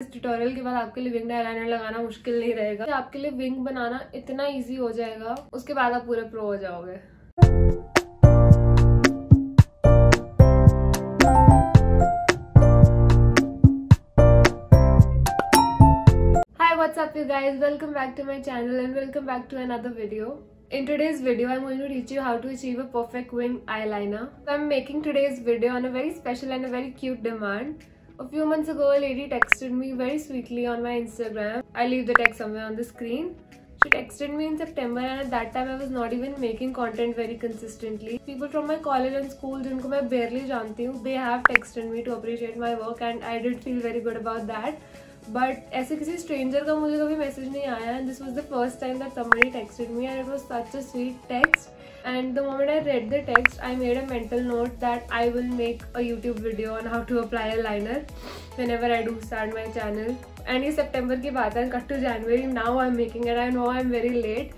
इस ट्यूटोरियल के बाद आपके लिए विंग आईलाइनर लगाना मुश्किल नहीं रहेगा। आपके लिए विंग बनाना इतना इजी हो जाएगा, उसके बाद आप पूरे प्रो हो जाओगे। Hi, what's up you guys? Welcome back to my channel and welcome back to another video. In today's video, I'm going to teach you how to achieve a perfect wing eyeliner. So I'm making today's video on a very special and a very cute demand. A few months ago, a lady texted me very sweetly on my Instagram. I'll leave the text somewhere on the screen. She texted me in September and at that time I was not even making content very consistently. People from my college and school जिनको मैं barely जानती हूँ, they have texted me to appreciate my work and I did feel very good about that. But ऐसे किसी stranger का मुझे कभी message नहीं आया and this was the first time that somebody texted me and it was such a sweet text. And the moment I read the text, I made a mental note that I will make a YouTube video on how to apply a liner whenever I do start my channel. And ये September की बात है, cut to January. Now I'm making it. I know I'm very late,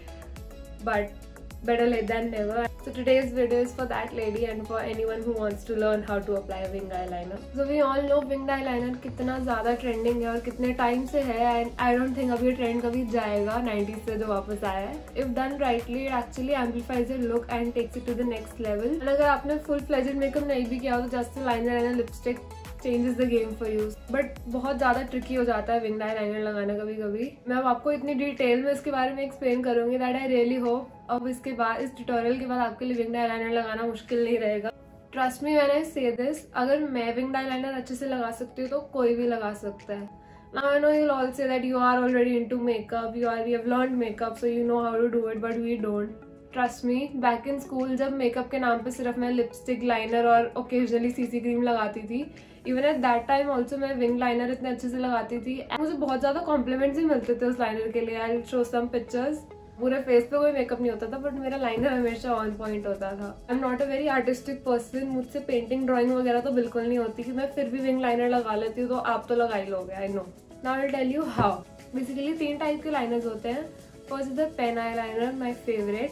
but better late than never. So today's video is for that lady and for anyone who wants to learn how to apply a wing eyeliner. So we all know winged eyeliner कितना ज़्यादा trending है और कितने time से है and I don't think अब ये trend कभी जाएगा 90s से जो वापस आया है. If done rightly, it actually amplifies your look and takes it to the next level. And अगर आपने full fledged makeup नहीं भी किया हो तो just a liner and a lipstick changes the game for you. But बहुत ज़्यादा tricky हो जाता है winged eyeliner लगाना कभी कभी. मैं अब आपको इतनी डिटेल में इसके बारे में explain करूँगी that I really hope अब इसके बाद इस ट्यूटोरियल के बाद आपके लिए विंग आईलाइनर लगाना मुश्किल नहीं रहेगा. ट्रस्ट मी व्हेन आई से दिस, अगर मैं विंग आईलाइनर अच्छे से लगा सकती हूँ तो कोई भी लगा सकता है. Now I know you'll all say that you are already into makeup, you have learned makeup, so you know how to do it, but we don't. Trust me, back in school जब makeup के नाम पे सिर्फ मैं lipstick, liner और occasionally CC cream लगाती थी, even at that time also मैं विंग लाइनर इतने अच्छे से लगाती थी. मुझे बहुत ज़्यादा कॉम्प्लीमेंट्स भी मिलते थे उस लाइनर के लिए. I show some pictures. पूरे फेस पे कोई मेकअप नहीं होता था बट मेरा लाइनर हमेशा ऑन पॉइंट होता था. I am not a very artistic person. मुझसे पेंटिंग, ड्राइंग वगैरह तो बिल्कुल नहीं होती कि मैं फिर भी विंग लाइनर लगा लेती हूँ, तो आप तो लगा ही लोगे. I know. Now I will tell you how. Basically 3 type के लाइनर्स होते हैं. First is the pen eye liner, my favourite.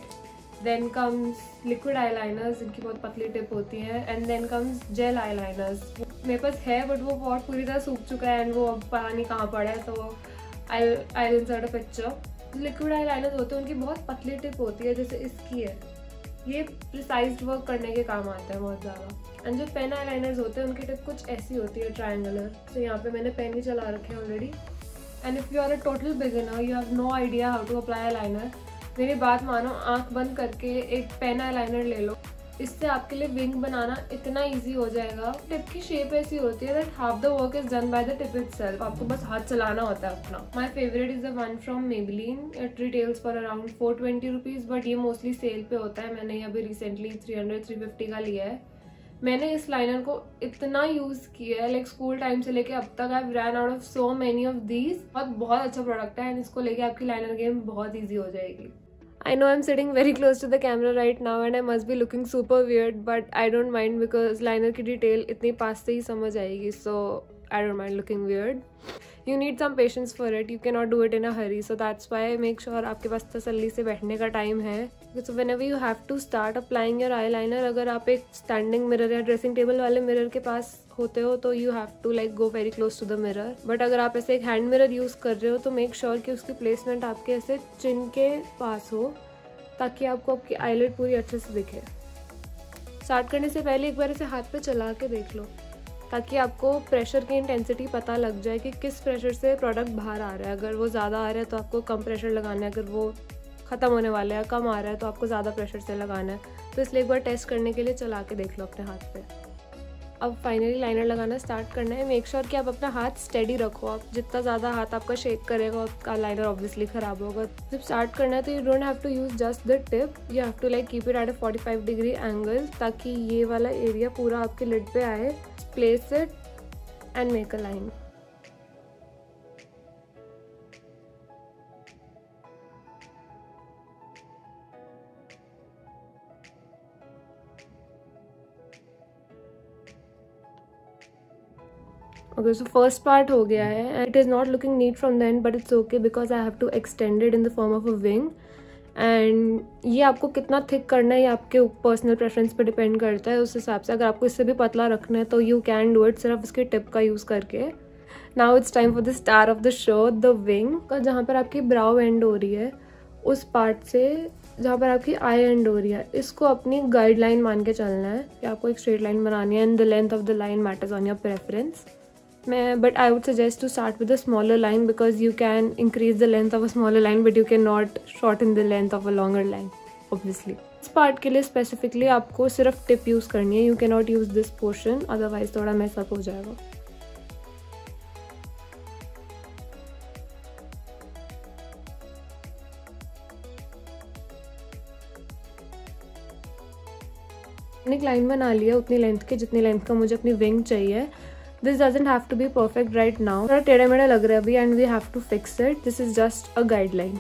Then comes liquid eye liners, जिनकी बहुत पतली टिप होती है. And then comes gel eye liners. मेरे पास है बट वो बहुत पूरी तरह सूख चुका है एंड वो अब पता नहीं कहाँ पड़ा है, तो I insert a picture. Liquid eye liners होते हैं, उनकी बहुत पतली टिप होती है जैसे इसकी है. ये प्रिसाइज्ड वर्क करने के काम आते हैं बहुत ज़्यादा. एंड जो पेन आई लाइनर्स होते हैं उनकी टिप कुछ ऐसी होती है, ट्रायंगुलर. तो यहाँ पे मैंने पेन ही चला रखे हैं already. And if you are a total beginner, you have no idea how to apply eye liner, मेरी बात मानो, आंख बंद करके एक पेन आई लाइनर ले लो. इससे आपके लिए विंग बनाना इतना इजी हो जाएगा. टिप की शेप ऐसी होती है that half the work is done by the tip itself. आपको बस हाथ चलाना होता है अपना. My favourite is the one from Maybelline. It retails for around 420 rupees, but ये मोस्टली सेल पे होता है. मैंने अभी रिसेंटली 300-350 का लिया है. मैंने इस लाइनर को इतना यूज़ किया है, लाइक स्कूल टाइम से लेके अब तक. I ran out of so many of these. बहुत अच्छा प्रोडक्ट है एंड इसको लेके आपकी लाइनर गेम बहुत ईजी हो जाएगी. I know I'm sitting very close to the camera right now and I must be looking super weird, but I don't mind because liner की डिटेल इतनी पास से ही समझ आएगी, so I don't mind looking weird. You need some patience for it. You cannot do it in a hurry, so that's why make sure आपके पास तसल्ली से बैठने का टाइम है. So whenever you have to start applying your eyeliner, अगर आप एक standing mirror या ड्रेसिंग टेबल वाले मिरर के पास होते हो तो you have to like go very close to the mirror. But अगर आप ऐसे एक हैंड मिरर यूज़ कर रहे हो तो मेक श्योर कि उसकी प्लेसमेंट आपके ऐसे चिन के पास हो ताकि आपको आपकी आईलिड पूरी अच्छे से दिखे. स्टार्ट करने से पहले एक बार इसे हाथ पे चला के देख लो ताकि आपको प्रेशर की इंटेंसिटी पता लग जाए कि किस प्रेशर से प्रोडक्ट बाहर आ रहा है. अगर वो ज़्यादा आ रहा है तो आपको कम प्रेशर लगाना है, अगर वो ख़त्म होने वाला है, कम आ रहा है तो आपको ज़्यादा प्रेशर से लगाना है. तो इसलिए एक बार टेस्ट करने के लिए चला के देख लो अपने हाथ पे. अब फाइनली लाइनर लगाना स्टार्ट करना है. मेक श्योर कि आप अपना हाथ स्टेडी रखो. आप जितना ज़्यादा हाथ आपका शेक करेगा आपका लाइनर ऑब्वियसली ख़राब होगा. जब स्टार्ट करना है तो you don't have to use just the tip, you have to like keep it at a 45 degree angle ताकि ये वाला एरिया पूरा आपके लिड पे आए. Place it and make a line. Okay, so first part हो गया है. It is not looking neat from the end, but it's okay because I have to extend it in the form of a wing. And ये आपको कितना thick करना है ये आपके पर्सनल प्रेफरेंस पे डिपेंड करता है. उस हिसाब से अगर आपको इससे भी पतला रखना है तो you can do it सिर्फ इसके टिप का यूज़ करके. Now it's time for the star of the show, the wing का, जहाँ पर आपकी ब्राउ एंड हो रही है उस पार्ट से जहाँ पर आपकी आई एंड हो रही है, इसको अपनी गाइडलाइन मान के चलना है कि आपको एक स्ट्रेट लाइन बनानी है, and the length of the line matters on your preference. But I would suggest to start with a smaller line because you can increase the length of a smaller line but you can not shorten the length of a longer line obviously. इस part के लिए specifically आपको सिर्फ tip use करनी है. You can not use this portion, otherwise थोड़ा मेसअप हो जाएगा. मैंने एक लाइन बना लिया उतनी लेंथ के जितनी लेंथ का मुझे अपनी विंग चाहिए. This doesn't have to be perfect right now. थोड़ा टेढ़ा मेढ़ा लग रहा है अभी and we have to fix it. This is just a guideline.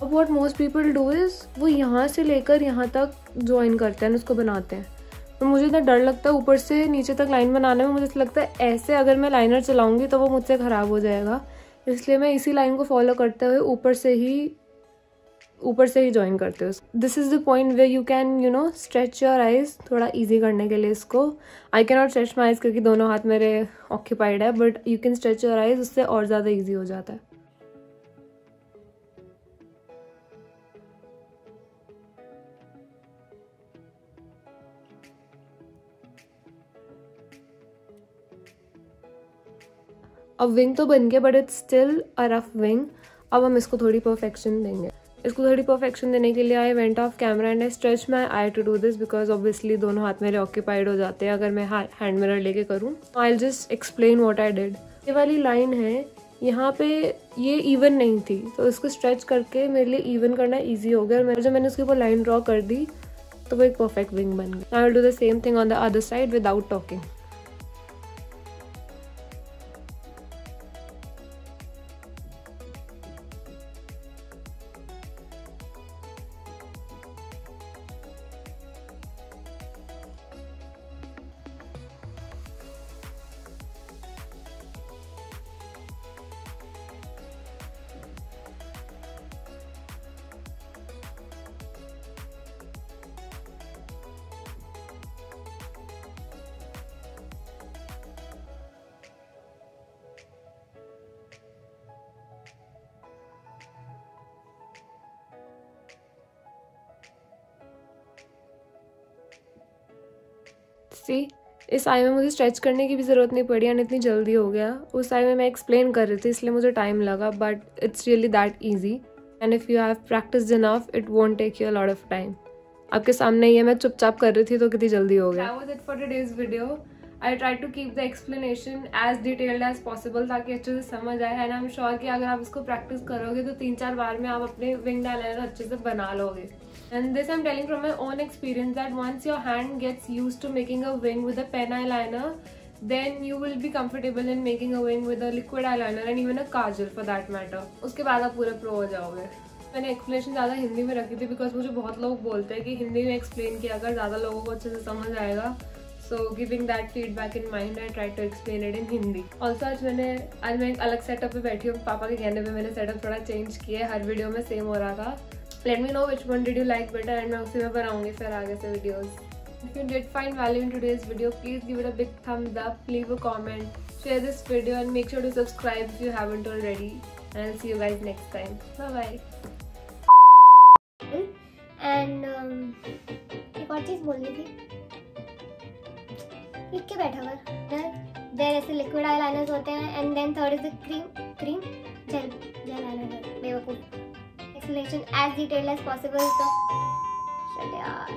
अब what most people do is वो यहाँ से लेकर यहाँ तक ज्वाइन करते हैं, उसको बनाते हैं. तो मुझे इतना डर लगता है ऊपर से नीचे तक लाइन बनाने में. मुझे लगता है ऐसे अगर मैं लाइनर चलाऊंगी तो वो मुझसे ख़राब हो जाएगा, इसलिए मैं इसी लाइन को फॉलो करते हुए ऊपर से ही ज्वाइन करते हो. This is the point way you can stretch your eyes थोड़ा ईजी करने के लिए इसको. I can not stretch my eyes क्योंकि दोनों हाथ मेरे ऑक्यूपाइड है, but you can stretch your eyes, उससे और ज़्यादा ईजी हो जाता है. अब विंग तो बन गया but it's still a rough wing. अब हम इसको थोड़ी परफेक्शन देंगे. इसको थोड़ी परफेक्शन देने के लिए I went off camera and I stretch my eye to do this because obviously दोनों हाथ मेरे ऑक्यूपाइड हो जाते हैं अगर मैं हैंड मिरर लेके करूँ. I will just explain what I did. ये वाली लाइन है, यहाँ पे ये इवन नहीं थी तो इसको स्ट्रेच करके मेरे लिए इवन करना ईजी हो गया. और जब मैंने उसके ऊपर लाइन ड्रॉ कर दी तो वो एक परफेक्ट विंग बन गई. I will do the same thing on the other side without talking. See, इस आई में मुझे स्ट्रेच करने की भी ज़रूरत नहीं पड़ी एंड इतनी जल्दी हो गया. उस आई में मैं एक्सप्लेन कर रही थी इसलिए मुझे टाइम लगा, but it's really that easy and if you have practised enough it won't take you a lot of time. आपके सामने ही है, मैं चुपचाप कर रही थी तो कितनी जल्दी हो गया. That was it for today's video. I tried to keep the explanation as detailed as possible ताकि अच्छे से समझ आए. एंड आई एम श्योर कि अगर आप इसको प्रैक्टिस करोगे तो 3-4 बार में आप अपने विंग आईलाइनर अच्छे से बना लोगे. And this I'm telling from my own experience that once your hand gets used to making a wing with a pen eyeliner, then you will be comfortable in making a wing with a liquid eyeliner and even a kajal for that matter. उसके बाद आप पूरे pro हो जाओगे. मैंने explanation ज़्यादा हिंदी में रखी थी बिकॉज मुझे बहुत लोग बोलते हैं कि हिंदी में एक्सप्लेन किया अगर ज़्यादा लोगों को अच्छे से समझ आएगा. So giving that feedback in mind, I tried to explain it in Hindi. Also आज मैं एक अलग सेटअप पे बैठी हूँ. पापा के कहने पे मैंने सेटअप थोड़ा चेंज किया है. हर वीडियो में सेम हो रहा था. Let me know which one did you like better and मैं उसी में बनाऊंगी फिर आगे से videos. If you did find value in today's video, please give it a big thumbs up, leave a comment, share this video and make sure to subscribe if you haven't already. And I'll see you guys next time. Bye bye. And एक और चीज़ बोलनी थी. लिख के बैठा कर. There ऐसे liquid eyeliners होते हैं and then third is the cream gel eyeliner. बेवकूफ. Explanation as detailed as possible. So, shut यार.